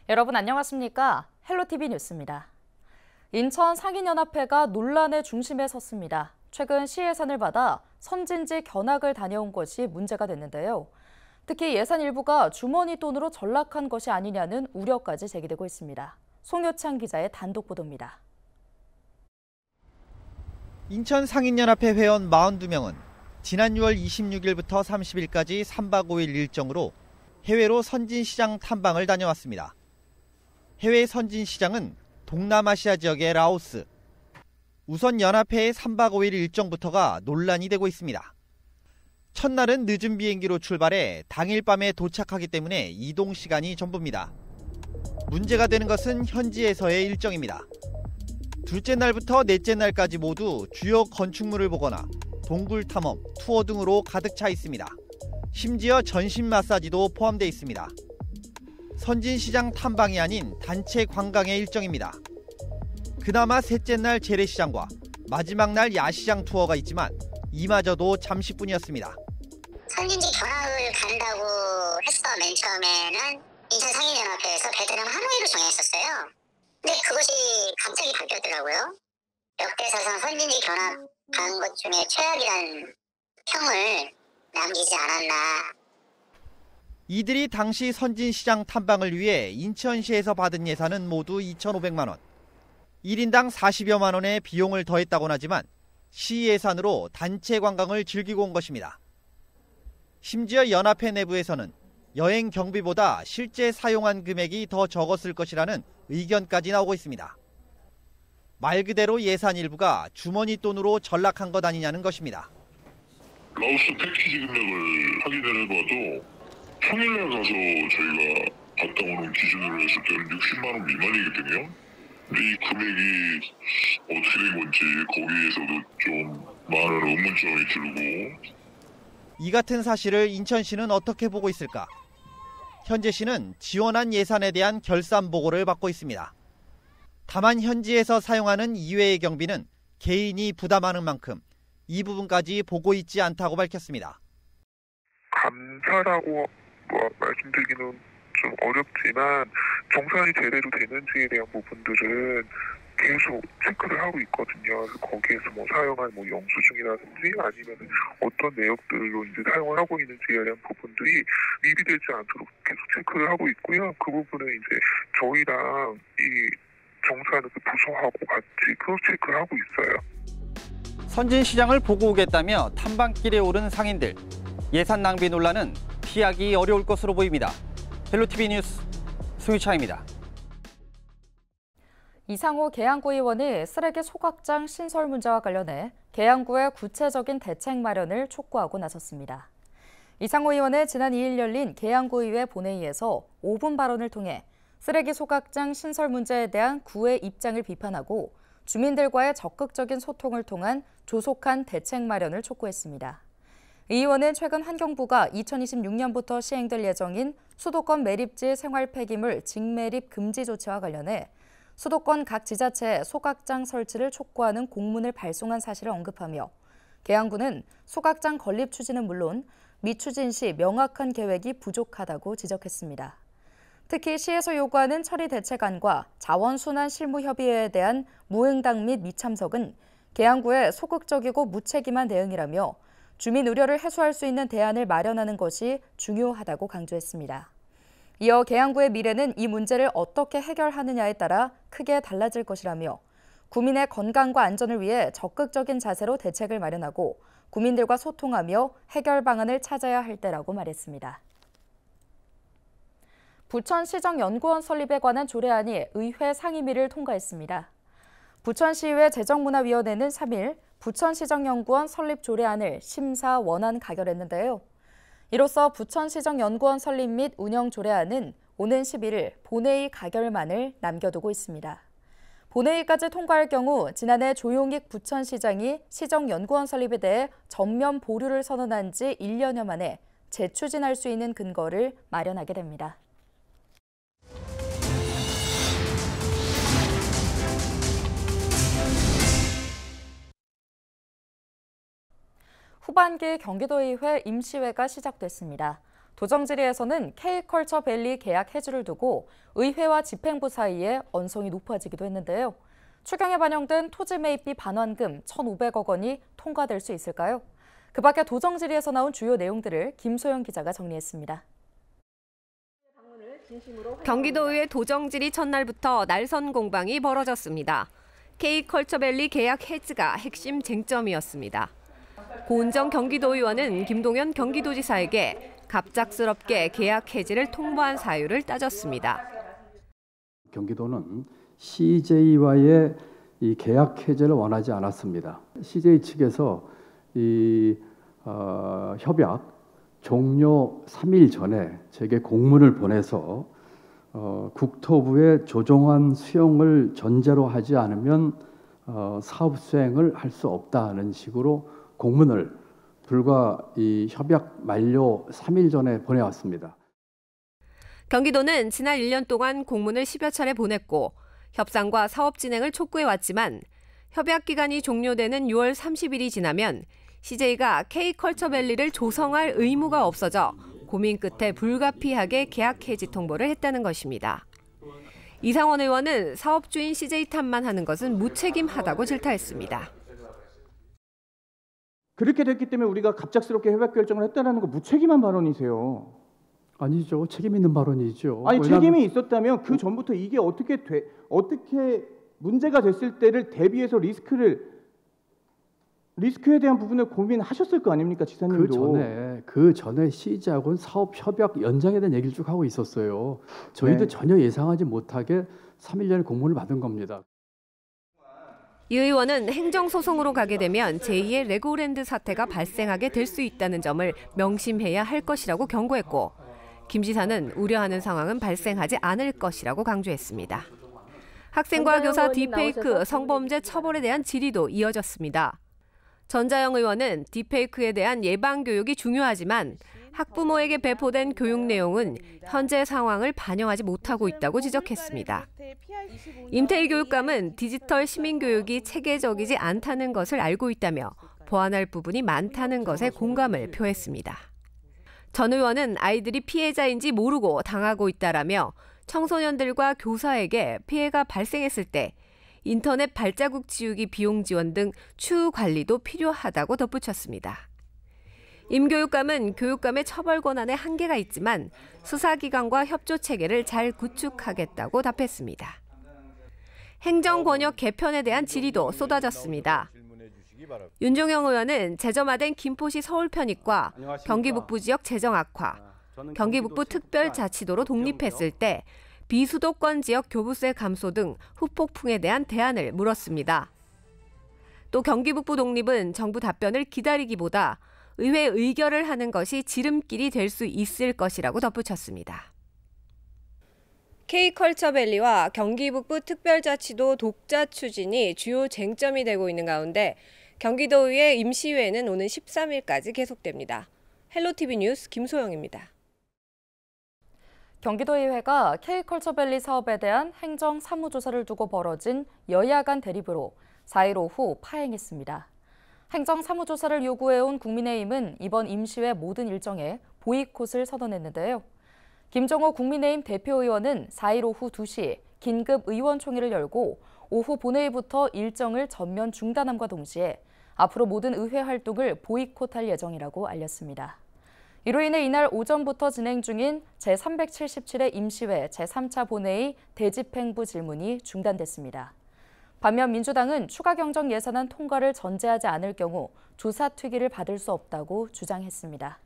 여러분 안녕하십니까? 헬로티비 뉴스입니다. 인천 상인연합회가 논란의 중심에 섰습니다. 최근 시 예산을 받아 선진지 견학을 다녀온 것이 문제가 됐는데요. 특히 예산 일부가 주머니 돈으로 전락한 것이 아니냐는 우려까지 제기되고 있습니다. 송효창 기자의 단독 보도입니다. 인천 상인연합회 회원 42명은 지난 6월 26일부터 30일까지 3박 5일 일정으로 해외로 선진시장 탐방을 다녀왔습니다. 해외 선진시장은 동남아시아 지역의 라오스. 우선 연합회의 3박 5일 일정부터가 논란이 되고 있습니다. 첫날은 늦은 비행기로 출발해 당일 밤에 도착하기 때문에 이동 시간이 전부입니다. 문제가 되는 것은 현지에서의 일정입니다. 둘째 날부터 넷째 날까지 모두 주요 건축물을 보거나 동굴 탐험, 투어 등으로 가득 차 있습니다. 심지어 전신 마사지도 포함되어 있습니다. 선진시장 탐방이 아닌 단체 관광의 일정입니다. 그나마 셋째 날 재래시장과 마지막 날 야시장 투어가 있지만 이마저도 잠시뿐이었습니다. 선진지 견학을 간다고 했어. 맨 처음에는 인천 상인연합회에서 베트남 하노이로 정했었어요. 근데 그것이 갑자기 바뀌었더라고요. 역대사상 선진지 견학 간 것 중에 최악이라는 평을 남기지 않았나. 이들이 당시 선진시장 탐방을 위해 인천시에서 받은 예산은 모두 2,500만 원. 1인당 40여만 원의 비용을 더했다곤 하지만 시 예산으로 단체 관광을 즐기고 온 것입니다. 심지어 연합회 내부에서는 여행 경비보다 실제 사용한 금액이 더 적었을 것이라는 의견까지 나오고 있습니다. 말 그대로 예산 일부가 주머니 돈으로 전락한 것 아니냐는 것입니다. 라오스 패키지 금액을 확인을 해봐도 평일날 가서 저희가 갔다 오는 기준으로 했을 때는 60만 원 미만이거든요. 근데 이 금액이 어떻게 된 건지 거기에서도 좀 많은 의문점이 들고. 이 같은 사실을 인천시는 어떻게 보고 있을까? 현재시는 지원한 예산에 대한 결산 보고를 받고 있습니다. 다만 현지에서 사용하는 이외의 경비는 개인이 부담하는 만큼 이 부분까지 보고 있지 않다고 밝혔습니다. 감사라고 말씀드리기는 좀 어렵지만 정산이 제대로 되는지에 대한 부분들은 계속 체크를 하고 있거든요. 그래서 거기에서 사용한 영수증이라든지 아니면 어떤 내역들로 이제 사용을 하고 있는지에 대한 부분들이 미비되지 않도록 계속 체크를 하고 있고요. 그 부분은 이제 저희랑 이 정산을 부서하고 같이 크로스 체크를 하고 있어요. 선진시장을 보고 오겠다며 탐방길에 오른 상인들. 예산 낭비 논란은 피하기 어려울 것으로 보입니다. 헬로티비 뉴스 송유차입니다. 이상호 계양구 의원이 쓰레기 소각장 신설 문제와 관련해 계양구의 구체적인 대책 마련을 촉구하고 나섰습니다. 이상호 의원은 지난 2일 열린 계양구의회 본회의에서 5분 발언을 통해 쓰레기 소각장 신설 문제에 대한 구의 입장을 비판하고 주민들과의 적극적인 소통을 통한 조속한 대책 마련을 촉구했습니다. 이 의원은 최근 환경부가 2026년부터 시행될 예정인 수도권 매립지 생활 폐기물 직매립 금지 조치와 관련해 수도권 각 지자체에 소각장 설치를 촉구하는 공문을 발송한 사실을 언급하며 계양구는 소각장 건립 추진은 물론 미추진 시 명확한 계획이 부족하다고 지적했습니다. 특히 시에서 요구하는 처리 대책안과 자원순환 실무협의회에 대한 무응당 및 미참석은 계양구의 소극적이고 무책임한 대응이라며 주민 우려를 해소할 수 있는 대안을 마련하는 것이 중요하다고 강조했습니다. 이어 계양구의 미래는 이 문제를 어떻게 해결하느냐에 따라 크게 달라질 것이라며 구민의 건강과 안전을 위해 적극적인 자세로 대책을 마련하고 구민들과 소통하며 해결 방안을 찾아야 할 때라고 말했습니다. 부천시정연구원 설립에 관한 조례안이 의회 상임위를 통과했습니다. 부천시의회 재정문화위원회는 3일 부천시정연구원 설립 조례안을 심사 원안 가결했는데요. 이로써 부천시정연구원 설립 및 운영 조례안은 오는 11일 본회의 가결만을 남겨두고 있습니다. 본회의까지 통과할 경우 지난해 조용익 부천시장이 시정연구원 설립에 대해 전면 보류를 선언한 지 1년여 만에 재추진할 수 있는 근거를 마련하게 됩니다. 후반기 경기도의회 임시회가 시작됐습니다. 도정 질의에서는 K컬처밸리 계약 해지를 두고 의회와 집행부 사이에 언성이 높아지기도 했는데요. 추경에 반영된 토지 매입비 반환금 1,500억 원이 통과될 수 있을까요? 그 밖에 도정 질의에서 나온 주요 내용들을 김소영 기자가 정리했습니다. 경기도의회 도정 질의 첫날부터 날선 공방이 벌어졌습니다. K컬처밸리 계약 해지가 핵심 쟁점이었습니다. 고은정 경기도의원은 김동연 경기도지사에게 갑작스럽게 계약 해지를 통보한 사유를 따졌습니다. 경기도는 CJ와의 이 계약 해제를 원하지 않았습니다. CJ 측에서 협약 종료 3일 전에 제게 공문을 보내서 국토부의 조정안 수용을 전제로 하지 않으면 사업 수행을 할 수 없다는 식으로 공문을 불과 이 협약 만료 3일 전에 보내왔습니다. 경기도는 지난 1년 동안 공문을 10여 차례 보냈고 협상과 사업 진행을 촉구해왔지만 협약 기간이 종료되는 6월 30일이 지나면 CJ가 K컬처밸리를 조성할 의무가 없어져 고민 끝에 불가피하게 계약 해지 통보를 했다는 것입니다. 이상원 의원은 사업주인 CJ 탓만 하는 것은 무책임하다고 질타했습니다. 그렇게 됐기 때문에 우리가 갑작스럽게 협약 결정을 했다는 거 무책임한 발언이세요. 아니죠. 책임 있는 발언이죠. 아니 책임이 있었다면 그 전부터 이게 어떻게 문제가 됐을 때를 대비해서 리스크에 대한 부분을 고민하셨을 거 아닙니까, 지사님도. 그 전에 CJ하고는 사업 협약 연장에 대한 얘기를 쭉 하고 있었어요. 저희도 전혀 예상하지 못하게 3일 전에 공문을 받은 겁니다. 이 의원은 행정소송으로 가게 되면 제2의 레고랜드 사태가 발생하게 될 수 있다는 점을 명심해야 할 것이라고 경고했고 김 지사는 우려하는 상황은 발생하지 않을 것이라고 강조했습니다. 학생과 교사 딥페이크 성범죄 처벌에 대한 질의도 이어졌습니다. 전자영 의원은 딥페이크에 대한 예방교육이 중요하지만 학부모에게 배포된 교육 내용은 현재 상황을 반영하지 못하고 있다고 지적했습니다. 임태희 교육감은 디지털 시민교육이 체계적이지 않다는 것을 알고 있다며 보완할 부분이 많다는 것에 공감을 표했습니다. 전 의원은 아이들이 피해자인지 모르고 당하고 있다라며 청소년들과 교사에게 피해가 발생했을 때 인터넷 발자국 지우기 비용 지원 등 추후 관리도 필요하다고 덧붙였습니다. 임 교육감은 교육감의 처벌 권한에 한계가 있지만 수사기관과 협조 체계를 잘 구축하겠다고 답했습니다. 행정권역 개편에 대한 질의도 쏟아졌습니다. 윤종영 의원은 재점화된 김포시 서울 편입과 경기 북부 지역 재정 악화, 경기 북부 특별자치도로 독립했을 때 비수도권 지역 교부세 감소 등 후폭풍에 대한 대안을 물었습니다. 또 경기 북부 독립은 정부 답변을 기다리기보다 의회 의결을 하는 것이 지름길이 될 수 있을 것이라고 덧붙였습니다. K컬처밸리와 경기 북부 특별자치도 독자 추진이 주요 쟁점이 되고 있는 가운데 경기도의회 임시회는 오는 13일까지 계속됩니다. 헬로티비 뉴스 김소영입니다. 경기도의회가 K컬처밸리 사업에 대한 행정 사무조사를 두고 벌어진 여야 간 대립으로 4일 오후 파행했습니다. 행정 사무조사를 요구해온 국민의힘은 이번 임시회 모든 일정에 보이콧을 선언했는데요. 김정호 국민의힘 대표의원은 4일 오후 2시 긴급 의원총회를 열고 오후 본회의부터 일정을 전면 중단함과 동시에 앞으로 모든 의회 활동을 보이콧할 예정이라고 알렸습니다. 이로 인해 이날 오전부터 진행 중인 제377회 임시회 제3차 본회의 대집행부 질문이 중단됐습니다. 반면 민주당은 추가 경정 예산안 통과를 전제하지 않을 경우 조사 특위를 받을 수 없다고 주장했습니다.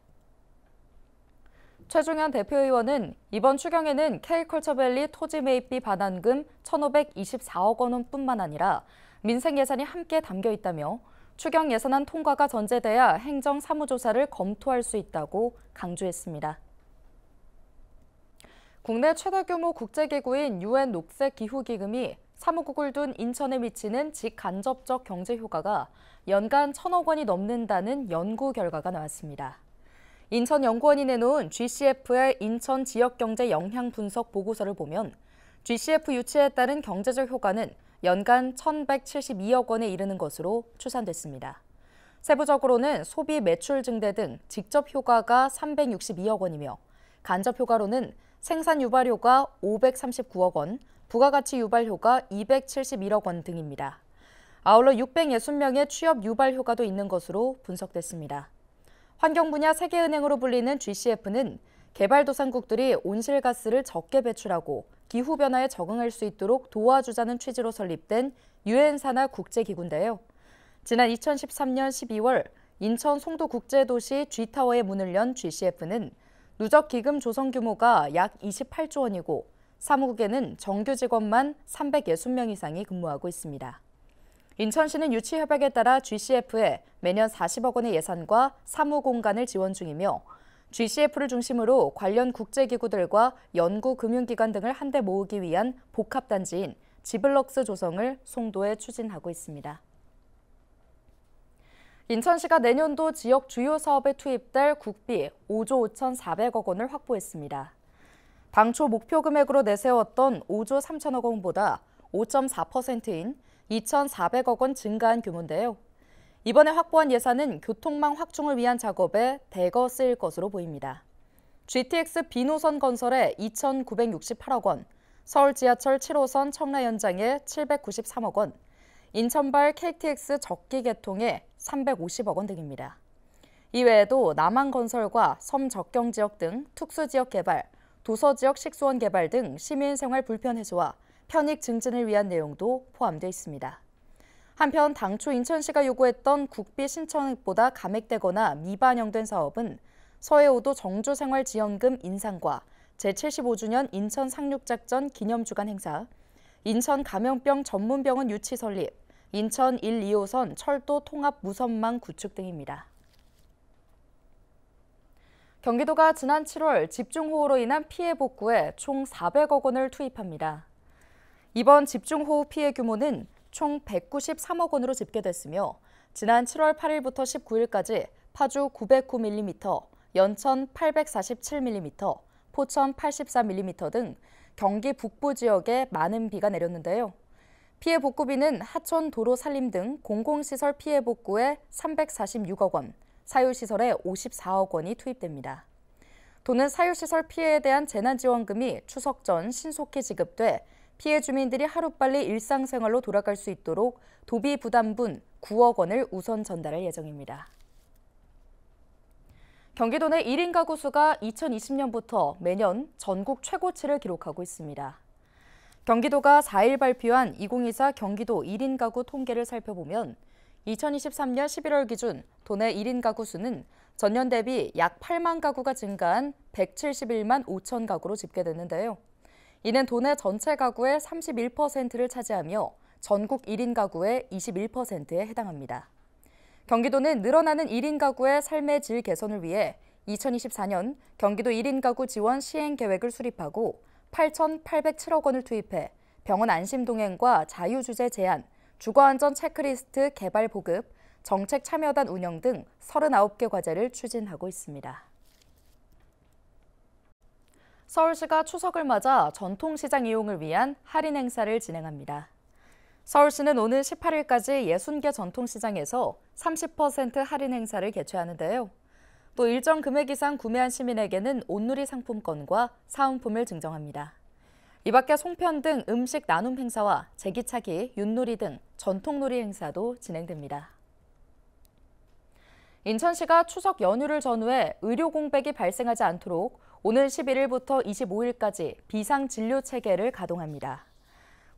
최종현 대표의원은 이번 추경에는 K컬처밸리 토지 매입비 반환금 1,524억 원뿐만 아니라 민생 예산이 함께 담겨 있다며 추경 예산안 통과가 전제돼야 행정 사무조사를 검토할 수 있다고 강조했습니다. 국내 최대 규모 국제기구인 UN 녹색기후기금이 사무국을 둔 인천에 미치는 직간접적 경제 효과가 연간 1,000억 원이 넘는다는 연구 결과가 나왔습니다. 인천연구원이 내놓은 GCF의 인천 지역경제 영향 분석 보고서를 보면 GCF 유치에 따른 경제적 효과는 연간 1,172억 원에 이르는 것으로 추산됐습니다. 세부적으로는 소비 매출 증대 등 직접 효과가 362억 원이며 간접 효과로는 생산 유발 효과 539억 원, 부가가치 유발 효과 271억 원 등입니다. 아울러 660명의 취업 유발 효과도 있는 것으로 분석됐습니다. 환경 분야 세계은행으로 불리는 GCF는 개발도상국들이 온실가스를 적게 배출하고 기후변화에 적응할 수 있도록 도와주자는 취지로 설립된 유엔 산하 국제기구인데요. 지난 2013년 12월 인천 송도국제도시 G타워에 문을 연 GCF는 누적 기금 조성 규모가 약 28조 원이고 사무국에는 정규 직원만 360명 이상이 근무하고 있습니다. 인천시는 유치 협약에 따라 GCF에 매년 40억 원의 예산과 사무 공간을 지원 중이며 GCF를 중심으로 관련 국제기구들과 연구금융기관 등을 한데 모으기 위한 복합단지인 지블럭스 조성을 송도에 추진하고 있습니다. 인천시가 내년도 지역 주요 사업에 투입될 국비 5조 5,400억 원을 확보했습니다. 당초 목표 금액으로 내세웠던 5조 3천억 원보다 5.4%인 2,400억 원 증가한 규모인데요. 이번에 확보한 예산은 교통망 확충을 위한 작업에 대거 쓰일 것으로 보입니다. GTX B노선 건설에 2,968억 원, 서울 지하철 7호선 청라 연장에 793억 원, 인천발 KTX 적기 개통에 350억 원 등입니다. 이외에도 남한건설과 섬적경지역 등 특수지역 개발, 도서지역 식수원 개발 등 시민생활 불편 해소와 편익 증진을 위한 내용도 포함되어 있습니다. 한편 당초 인천시가 요구했던 국비 신청액보다 감액되거나 미반영된 사업은 서해오도 정조생활지원금 인상과 제75주년 인천 상륙작전 기념주간 행사, 인천 감염병 전문병원 유치 설립, 인천 1, 2호선 철도 통합 무선망 구축 등입니다. 경기도가 지난 7월 집중호우로 인한 피해 복구에 총 400억 원을 투입합니다. 이번 집중호우 피해 규모는 총 193억 원으로 집계됐으며 지난 7월 8일부터 19일까지 파주 909mm, 연천 847mm, 포천 84mm 등 경기 북부 지역에 많은 비가 내렸는데요. 피해 복구비는 하천 도로 살림 등 공공시설 피해 복구에 346억 원, 사유시설에 54억 원이 투입됩니다. 도는 사유시설 피해에 대한 재난지원금이 추석 전 신속히 지급돼 피해 주민들이 하루빨리 일상생활로 돌아갈 수 있도록 도비 부담분 9억 원을 우선 전달할 예정입니다. 경기도 내 1인 가구 수가 2020년부터 매년 전국 최고치를 기록하고 있습니다. 경기도가 4일 발표한 2024 경기도 1인 가구 통계를 살펴보면 2023년 11월 기준 도내 1인 가구 수는 전년 대비 약 8만 가구가 증가한 171만 5천 가구로 집계됐는데요. 이는 도내 전체 가구의 31%를 차지하며 전국 1인 가구의 21%에 해당합니다. 경기도는 늘어나는 1인 가구의 삶의 질 개선을 위해 2024년 경기도 1인 가구 지원 시행 계획을 수립하고 8,807억 원을 투입해 병원 안심동행과 자유주제 제한, 주거안전 체크리스트 개발 보급, 정책 참여단 운영 등 39개 과제를 추진하고 있습니다. 서울시가 추석을 맞아 전통시장 이용을 위한 할인 행사를 진행합니다. 서울시는 오늘 18일까지 60개 전통시장에서 30% 할인 행사를 개최하는데요. 또 일정 금액 이상 구매한 시민에게는 온누리 상품권과 사은품을 증정합니다. 이 밖에 송편 등 음식 나눔 행사와 제기차기, 윷놀이 등 전통놀이 행사도 진행됩니다. 인천시가 추석 연휴를 전후해 의료 공백이 발생하지 않도록 오는 11일부터 25일까지 비상진료체계를 가동합니다.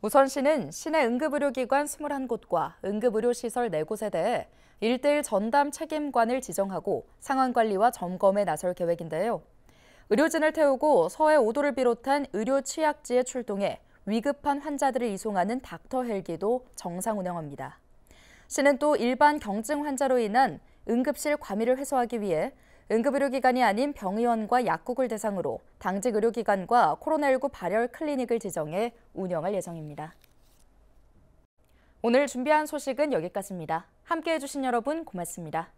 우선 시는 시내 응급의료기관 21곳과 응급의료시설 4곳에 대해 1:1 전담 책임관을 지정하고 상황관리와 점검에 나설 계획인데요. 의료진을 태우고 서해 5도를 비롯한 의료 취약지에 출동해 위급한 환자들을 이송하는 닥터 헬기도 정상 운영합니다. 시는 또 일반 경증 환자로 인한 응급실 과밀을 해소하기 위해 응급의료기관이 아닌 병의원과 약국을 대상으로 당직 의료기관과 코로나19 발열 클리닉을 지정해 운영할 예정입니다. 오늘 준비한 소식은 여기까지입니다. 함께해 주신 여러분 고맙습니다.